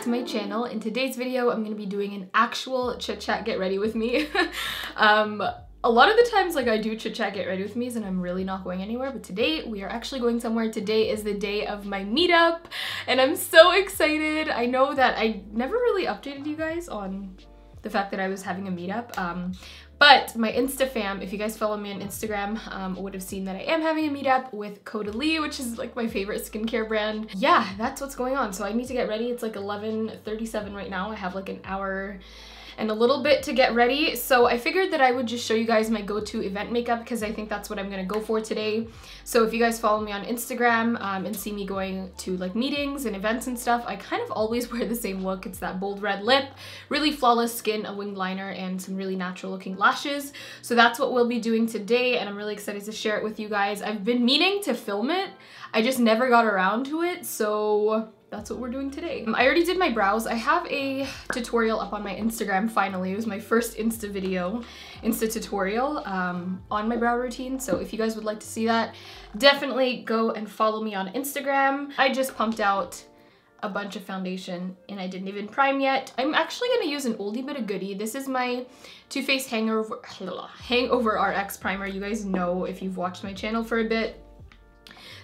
to my channel. In today's video, I'm going to be doing an actual chit chat get ready with me. A lot of the times like I do chit chat get ready with me's and I'm really not going anywhere, but today we are actually going somewhere. Today is the day of my meetup and I'm so excited. I know that I never really updated you guys on the fact that I was having a meetup. But my Insta fam, if you guys follow me on Instagram, would have seen that I am having a meetup with Caudalie, which is like my favorite skincare brand. Yeah, that's what's going on. So I need to get ready. It's like 11:37 right now. I have like an hour and a little bit to get ready. So I figured that I would just show you guys my go-to event makeup because I think that's what I'm gonna go for today. So if you guys follow me on Instagram and see me going to like meetings and events and stuff, I kind of always wear the same look. It's that bold red lip, really flawless skin, a winged liner, and some really natural looking lashes. So that's what we'll be doing today and I'm really excited to share it with you guys. I've been meaning to film it, I just never got around to it, so that's what we're doing today. I already did my brows. I have a tutorial up on my Instagram finally. It was my first Insta tutorial on my brow routine. So if you guys would like to see that, definitely go and follow me on Instagram. I just pumped out a bunch of foundation and I didn't even prime yet. I'm actually gonna use an oldie but a goodie. This is my Too Faced Hangover RX primer. You guys know if you've watched my channel for a bit.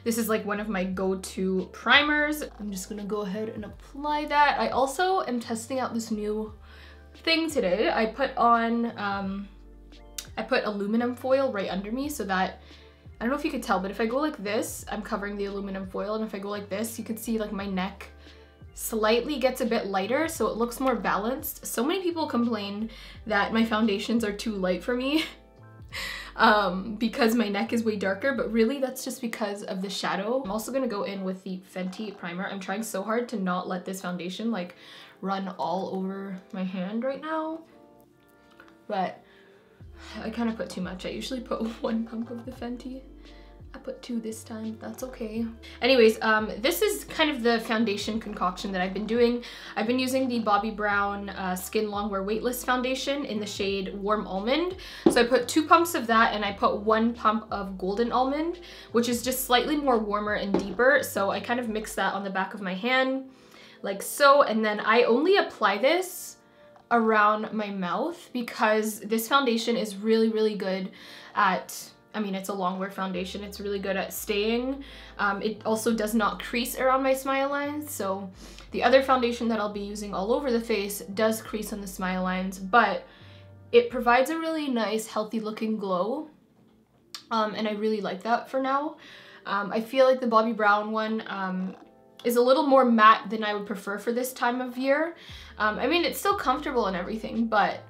This is like one of my go-to primers. I'm just gonna go ahead and apply that. I also am testing out this new thing today. I put on, I put aluminum foil right under me so that, I don't know if you could tell, but if I go like this, I'm covering the aluminum foil, and if I go like this, you can see like my neck slightly gets a bit lighter, so it looks more balanced. So many people complain that my foundations are too light for me. Because my neck is way darker, but really that's just because of the shadow. I'm also gonna go in with the Fenty Primer. I'm trying so hard to not let this foundation like run all over my hand right now, but I kind of put too much. I usually put 1 pump of the Fenty. I put 2 this time, but that's okay. Anyways, this is kind of the foundation concoction that I've been doing. I've been using the Bobbi Brown Skin Longwear Weightless Foundation in the shade Warm Almond. So I put 2 pumps of that and I put 1 pump of Golden Almond, which is just slightly more warmer and deeper. So I kind of mix that on the back of my hand like so, and then I only apply this around my mouth because this foundation is really, really good at, I mean, it's a longwear foundation. It's really good at staying. It also does not crease around my smile lines. So the other foundation that I'll be using all over the face does crease on the smile lines, but it provides a really nice, healthy looking glow. And I really like that for now. I feel like the Bobbi Brown one is a little more matte than I would prefer for this time of year. I mean, it's still comfortable and everything, but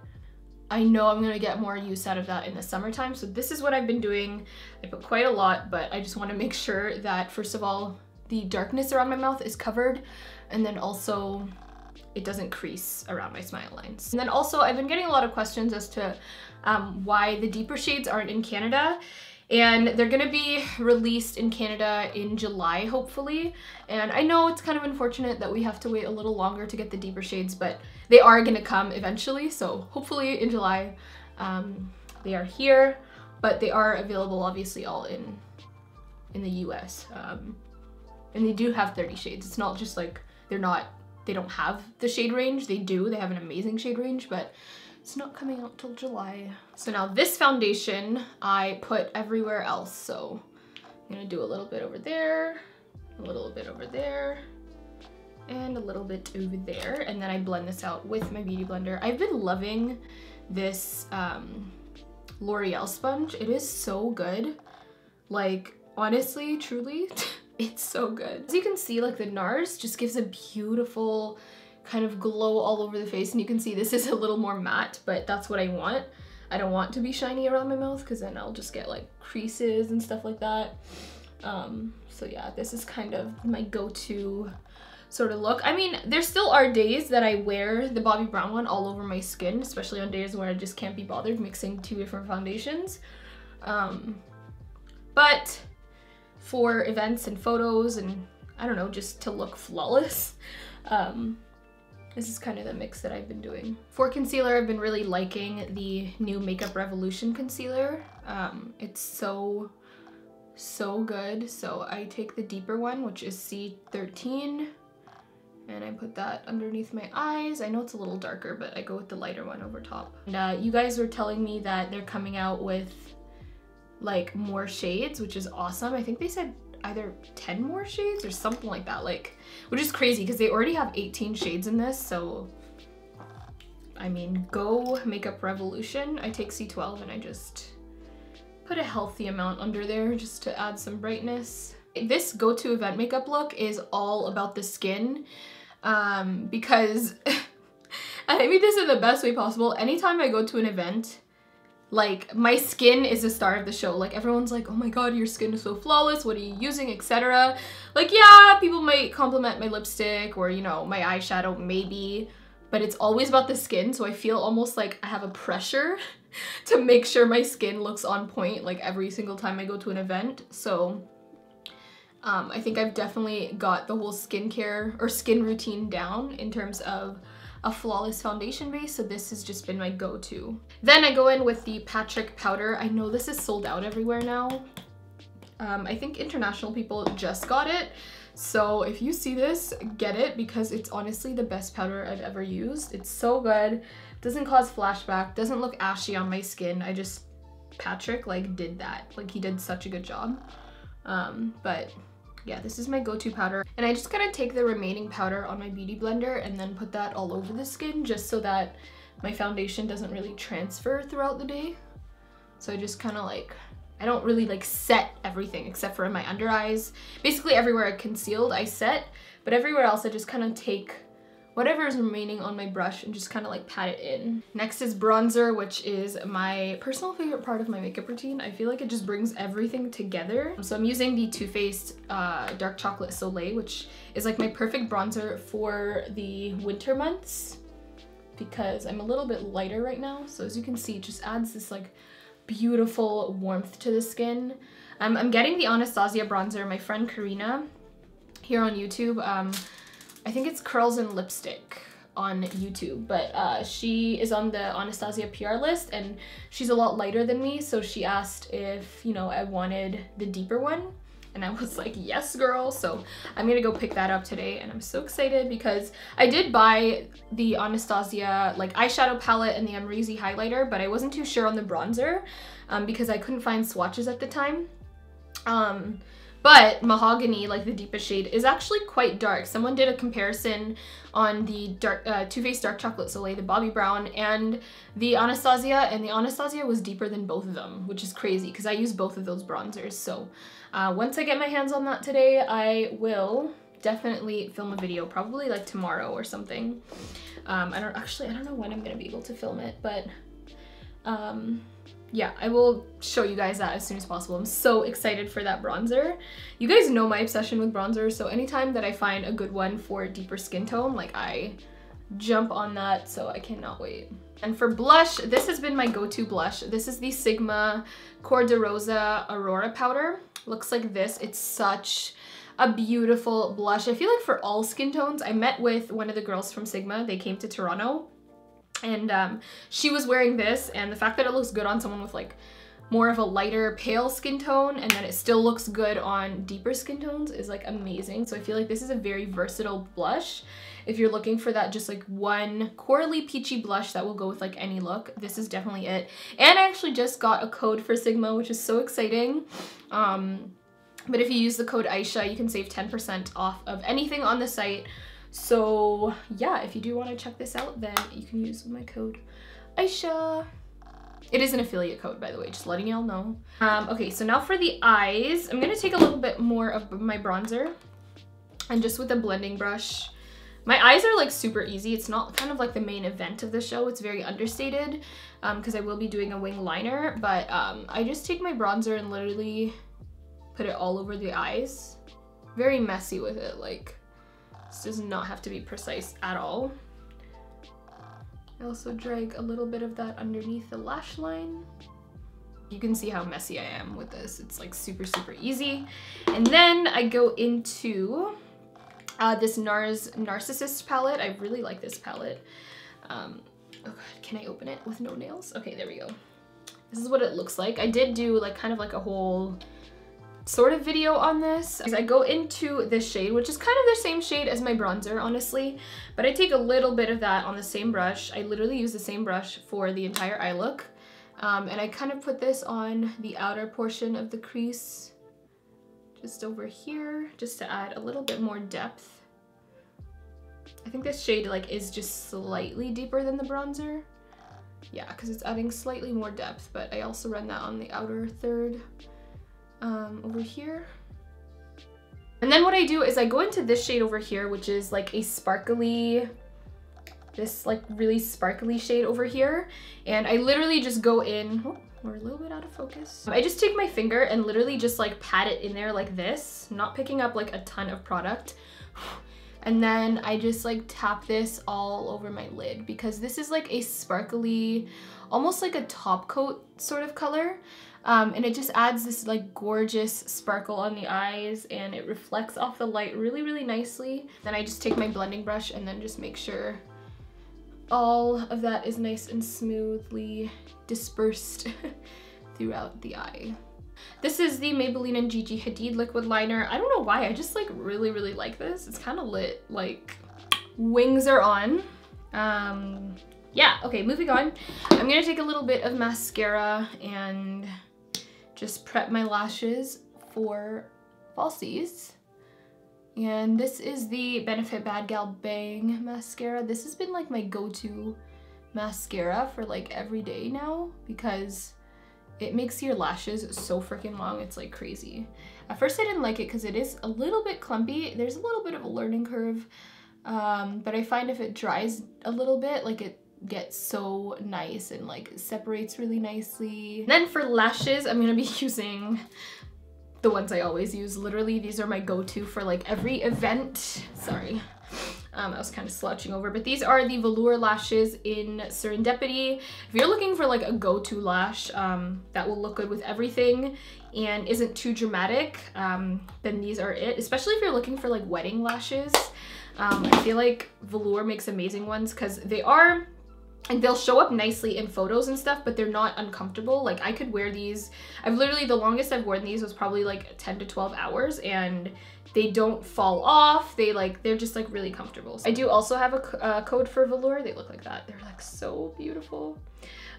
I know I'm gonna get more use out of that in the summertime. So this is what I've been doing. I put quite a lot, but I just want to make sure that first of all, the darkness around my mouth is covered, and then also it doesn't crease around my smile lines. And then also I've been getting a lot of questions as to why the deeper shades aren't in Canada. And they're gonna be released in Canada in July, hopefully. And I know it's kind of unfortunate that we have to wait a little longer to get the deeper shades, but they are gonna come eventually. So hopefully in July, they are here, but they are available obviously all in the US. And they do have 30 shades. It's not just like, they don't have the shade range. They do, they have an amazing shade range, but it's not coming out till July. So now this foundation I put everywhere else. So I'm gonna do a little bit over there, a little bit over there, and a little bit over there. And then I blend this out with my beauty blender. I've been loving this L'Oreal sponge. It is so good. Like, honestly, truly, it's so good. As you can see, like the Nars just gives a beautiful kind of glow all over the face, and you can see this is a little more matte, but that's what I want. I don't want to be shiny around my mouth because then I'll just get like creases and stuff like that. So yeah, this is kind of my go-to sort of look. I mean, there still are days that I wear the Bobbi Brown one all over my skin, especially on days where I just can't be bothered mixing 2 different foundations. But for events and photos and I don't know, just to look flawless, this is kind of the mix that I've been doing. For concealer, I've been really liking the new Makeup Revolution concealer. It's so good. So I take the deeper one, which is C13, And I put that underneath my eyes. I know it's a little darker, but I go with the lighter one over top. And you guys were telling me that they're coming out with like more shades, which is awesome. I think they said either 10 more shades or something like that, like, which is crazy because they already have 18 shades in this. So I mean, go Makeup Revolution. I take C12 and I just put a healthy amount under there just to add some brightness. This go-to event makeup look is all about the skin, because I mean this in the best way possible. Anytime I go to an event, like, my skin is the star of the show. Like, everyone's like, oh my god, your skin is so flawless, what are you using, etc. Like, yeah, people might compliment my lipstick or, you know, my eyeshadow maybe, but it's always about the skin. So I feel almost like I have a pressure to make sure my skin looks on point like every single time I go to an event. So I think I've definitely got the whole skincare or skin routine down in terms of a flawless foundation base, so this has just been my go-to. Then I go in with the Patrick powder. I know this is sold out everywhere now. I think international people just got it, so if you see this, get it, because it's honestly the best powder I've ever used. It's so good, doesn't cause flashback, doesn't look ashy on my skin. Patrick like did that, like he did such a good job. But yeah, this is my go-to powder, and I just kind of take the remaining powder on my beauty blender and then put that all over the skin just so that my foundation doesn't really transfer throughout the day. So I just kind of like, I don't really like set everything except for in my under eyes. Basically everywhere I concealed I set, but everywhere else I just kind of take whatever is remaining on my brush and just kind of like pat it in. Next is bronzer, which is my personal favorite part of my makeup routine. I feel like it just brings everything together. So I'm using the Too Faced Dark Chocolate Soleil, which is like my perfect bronzer for the winter months because I'm a little bit lighter right now. So as you can see, it just adds this like beautiful warmth to the skin. I'm getting the Anastasia bronzer. My friend Karina here on YouTube, I think it's Curls and Lipstick on YouTube, but she is on the Anastasia PR list and she's a lot lighter than me, so she asked if, you know, I wanted the deeper one, and I was like, yes girl. So I'm gonna go pick that up today, and I'm so excited because I did buy the Anastasia like eyeshadow palette and the Amrezy highlighter, but I wasn't too sure on the bronzer because I couldn't find swatches at the time. But Mahogany, like the deepest shade, is actually quite dark. Someone did a comparison on the Too Faced Dark Chocolate Soleil, the Bobbi Brown, and the Anastasia, and the Anastasia was deeper than both of them, which is crazy because I use both of those bronzers. So once I get my hands on that today, I will definitely film a video, probably like tomorrow or something. I don't know when I'm gonna be able to film it, but yeah, I will show you guys that as soon as possible. I'm so excited for that bronzer. You guys know my obsession with bronzer, so anytime that I find a good one for deeper skin tone, like I jump on that, so I cannot wait. And for blush, this has been my go-to blush. This is the Sigma Cor de Rosa Aurora powder. Looks like this. It's such a beautiful blush. I feel like for all skin tones. I met with one of the girls from Sigma. They came to Toronto, and she was wearing this, and the fact that it looks good on someone with like more of a lighter pale skin tone and then it still looks good on deeper skin tones is like amazing. So I feel like this is a very versatile blush. If you're looking for that just like one corally peachy blush that will go with like any look, this is definitely it. And I actually just got a code for Sigma, which is so exciting. But if you use the code Aysha, you can save 10% off of anything on the site. So yeah, if you do want to check this out, then you can use my code Aysha. It is an affiliate code, by the way, just letting y'all know. Okay, so now for the eyes, I'm gonna take a little bit more of my bronzer and just with a blending brush. My eyes are like super easy. It's not kind of like the main event of the show. It's very understated because I will be doing a wing liner, but I just take my bronzer and literally put it all over the eyes. Very messy with it, like this does not have to be precise at all. I also drag a little bit of that underneath the lash line. You can see how messy I am with this. It's like super, super easy. And then I go into this Nars Narcissist palette. I really like this palette. Oh God, can I open it with no nails? Okay, there we go. This is what it looks like. I did do like kind of like a whole sort of video on this. I go into this shade, which is kind of the same shade as my bronzer, honestly, but I take a little bit of that on the same brush. I literally use the same brush for the entire eye look. And I kind of put this on the outer portion of the crease, just over here, just to add a little bit more depth. I think this shade like is just slightly deeper than the bronzer. Yeah, because it's adding slightly more depth, but I also run that on the outer third over here. And then what I do is I go into this shade over here, which is like a sparkly, this like really sparkly shade over here. And I literally just go in, oh, we're a little bit out of focus. I just take my finger and literally just like pat it in there like this, not picking up like a ton of product. And then I just like tap this all over my lid because this is like a sparkly, almost like a top coat sort of color. And it just adds this like gorgeous sparkle on the eyes, and it reflects off the light really, really nicely. Then I just take my blending brush and then just make sure all of that is nice and smoothly dispersed throughout the eye. This is the Maybelline and Gigi Hadid liquid liner. I don't know why, I just like really, really like this. It's kind of lit, like wings are on. Yeah, okay, moving on. I'm gonna take a little bit of mascara and just prep my lashes for falsies. And this is the Benefit Bad Gal Bang mascara. This has been like my go-to mascara for like every day now because it makes your lashes so freaking long, it's like crazy. At first I didn't like it because it is a little bit clumpy. There's a little bit of a learning curve, but I find if it dries a little bit, like it gets so nice and like separates really nicely. Then for lashes, I'm gonna be using the ones I always use. Literally, these are my go-to for like every event. Sorry. I was kind of slouching over, but these are the Velour lashes in Serendipity. If you're looking for like a go-to lash that will look good with everything and isn't too dramatic, then these are it. Especially if you're looking for like wedding lashes. I feel like Velour makes amazing ones because they are, and they'll show up nicely in photos and stuff, but they're not uncomfortable. Like I could wear these. I've literally, the longest I've worn these was probably like 10 to 12 hours and they don't fall off. They're just like really comfortable. I do also have a code for Velour. They look like that. They're like so beautiful.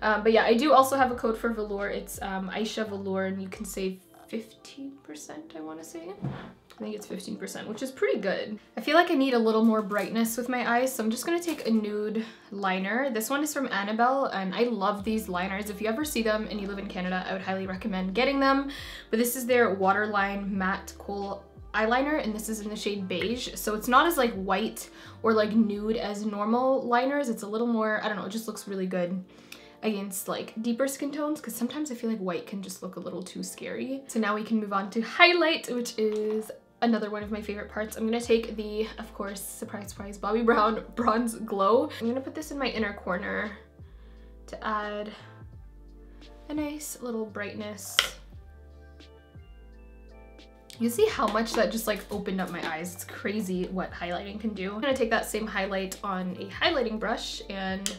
But yeah, I do also have a code for Velour. It's AYSHAVELOUR, and you can save 15%, I want to say. I think it's 15%, which is pretty good. I feel like I need a little more brightness with my eyes, so I'm just gonna take a nude liner. This one is from Annabelle, and I love these liners. If you ever see them and you live in Canada, I would highly recommend getting them. But this is their Waterline Matte Kohl eyeliner, and this is in the shade beige, so it's not as like white or like nude as normal liners. It's a little more, I don't know, it just looks really good against like deeper skin tones, because sometimes I feel like white can just look a little too scary. So now we can move on to highlight, which is another one of my favorite parts. I'm gonna take the, of course, surprise, surprise, Bobbi Brown Bronze Glow. I'm gonna put this in my inner corner to add a nice little brightness. You see how much that just like opened up my eyes. It's crazy what highlighting can do. I'm gonna take that same highlight on a highlighting brush and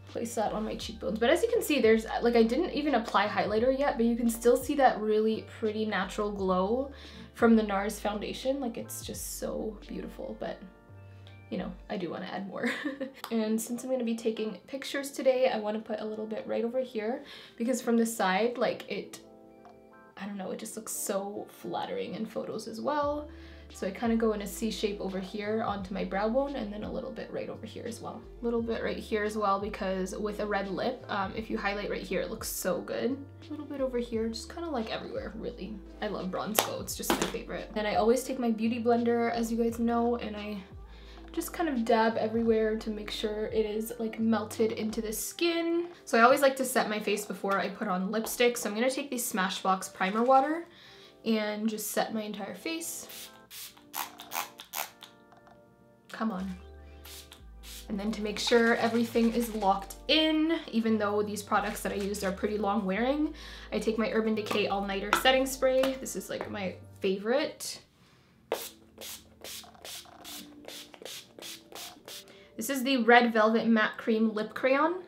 place that on my cheekbones. But as you can see, there's like, I didn't even apply highlighter yet, but you can still see that really pretty natural glow from the Nars foundation. Like it's just so beautiful, but you know, I do want to add more. And since I'm going to be taking pictures today, I want to put a little bit right over here because from the side, like it, I don't know, it just looks so flattering in photos as well. So I kind of go in a C shape over here onto my brow bone, and then a little bit right over here as well. A little bit right here as well, because with a red lip, if you highlight right here, it looks so good. A little bit over here, just kind of like everywhere, really. I love bronze glow, it's just my favorite. And I always take my beauty blender, as you guys know, and I just kind of dab everywhere to make sure it is like melted into the skin. So I always like to set my face before I put on lipstick. So I'm gonna take the Smashbox primer water and just set my entire face. Come on. And then to make sure everything is locked in, even though these products that I used are pretty long wearing, I take my Urban Decay All Nighter Setting Spray. This is like my favorite. This is the Red Velvet Matte Cream Lip Crayon.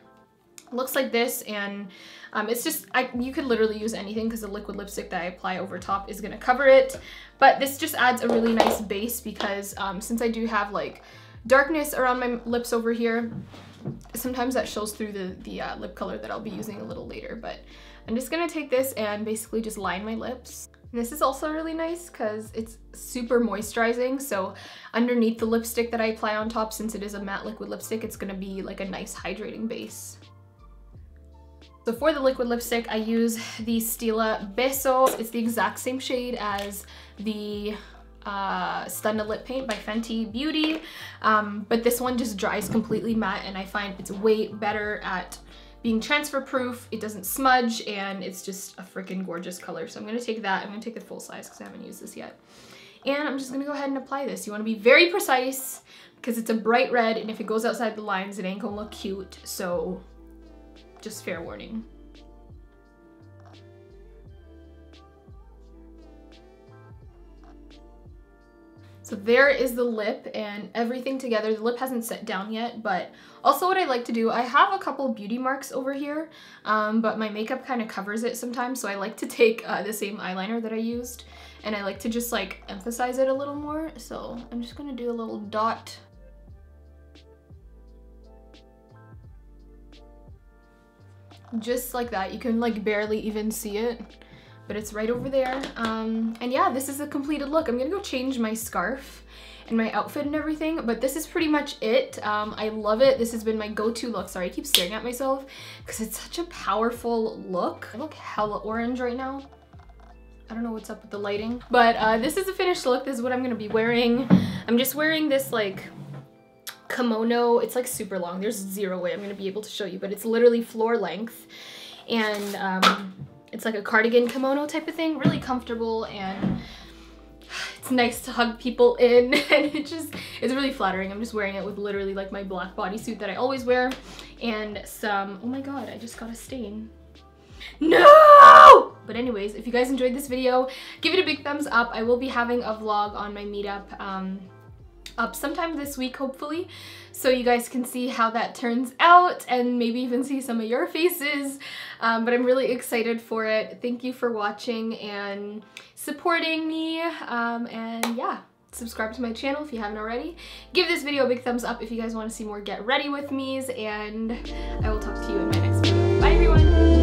It looks like this, and It's just, you could literally use anything because the liquid lipstick that I apply over top is gonna cover it. But this just adds a really nice base because since I do have like darkness around my lips over here, sometimes that shows through the lip color that I'll be using a little later. But I'm just gonna take this and basically just line my lips. And this is also really nice because it's super moisturizing. So underneath the lipstick that I apply on top, since it is a matte liquid lipstick, it's gonna be like a nice hydrating base. So for the liquid lipstick, I use the Stila Beso. It's the exact same shade as the Stunna Lip Paint by Fenty Beauty. But this one just dries completely matte, and I find it's way better at being transfer proof. It doesn't smudge, and it's just a freaking gorgeous color. So I'm gonna take that. I'm gonna take the full size because I haven't used this yet. And I'm just gonna go ahead and apply this. You wanna be very precise because it's a bright red, and if it goes outside the lines, it ain't gonna look cute. So just fair warning. So there is the lip and everything together. The lip hasn't set down yet, but also what I like to do, I have a couple beauty marks over here, but my makeup kind of covers it sometimes, so I like to take the same eyeliner that I used, and I like to just like emphasize it a little more. So I'm just gonna do a little dot. Just like that. You can like barely even see it, but it's right over there. And yeah, this is a completed look. I'm gonna go change my scarf and my outfit and everything, but this is pretty much it. I love it. This has been my go-to look. Sorry, I keep staring at myself because it's such a powerful look. I look hella orange right now. I don't know what's up with the lighting, but this is a finished look. This is what I'm gonna be wearing. I'm just wearing this like kimono. It's like super long. There's zero way I'm gonna be able to show you, but it's literally floor length, and it's like a cardigan kimono type of thing, really comfortable, and it's nice to hug people in, and it's really flattering. I'm just wearing it with literally like my black bodysuit that I always wear, and some, oh my god, I just got a stain. No! But anyways, if you guys enjoyed this video, give it a big thumbs up. I will be having a vlog on my meetup up sometime this week, hopefully, so you guys can see how that turns out and maybe even see some of your faces, but I'm really excited for it. Thank you for watching and supporting me, and yeah, subscribe to my channel if you haven't already. Give this video a big thumbs up if you guys want to see more get ready with me's, and I will talk to you in my next video. Bye everyone!